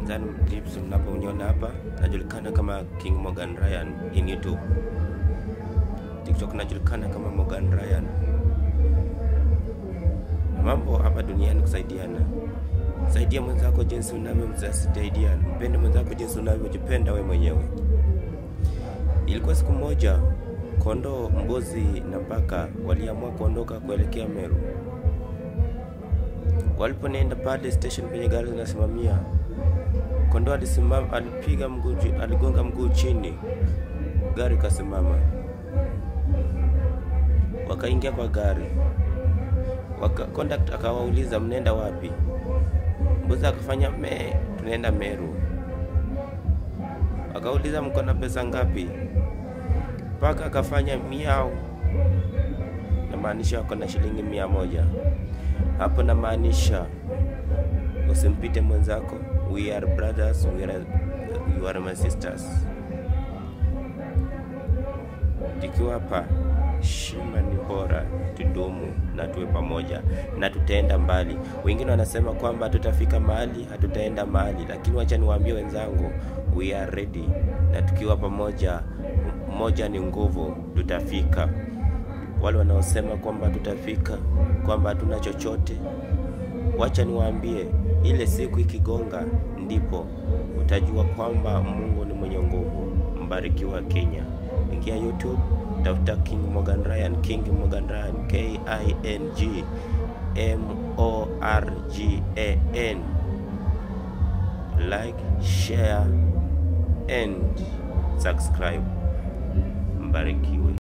nadhani clips mnaponiona hapa, najulikana kama King Morgan Ryan in YouTube. TikTok najulikana kama Morgan Ryan. Mambo hapa duniani kusaidiana. Saidia mwenzako jinsi unavyomsaidia. Mpende mwenzako jinsi unavyojipenda wewe mwenyewe. Ilikuwa siku moja, kondoo, mbuzi na paka waliamua kuondoka kuelekea Meru. Walipoenda pale station penye gari zinasimamia, kondoo alisimama, aligonga mguu chini, gari kasimama. Wakaingia kwa gari. Conductor akawauliza mnaenda wapi? Mbuzi akafanya tunaenda Meru. Akauliza mko na pesa ngapi? Paka akafanya miau. Na maanisha wako na shilingi 100. Hapo na maanisha usimpite mwenzako. We are brothers, you are my sisters. Tukiwa hapa, shima ni bora tudumu na tuwe pamoja na tutaenda mbali. Wengine wanasema kwamba tutafika mahali, hatutaenda mahali, lakini wacha niwaambie wenzangu, we are ready. Na tukiwa pamoja, moja ni nguvu, tutafika. Wale wanaosema kwamba tutafika, kwamba hatuna chochote, wacha niwaambie, ile siku ikigonga ndipo utajua kwamba Mungu ni mwenye nguvu. Mbarikiwa Kenya. Ingia YouTube, tafuta King Morgan Ryan, King Morgan Ryan, KINGMORGAN. Like, share and subscribe. Mbarikiwe.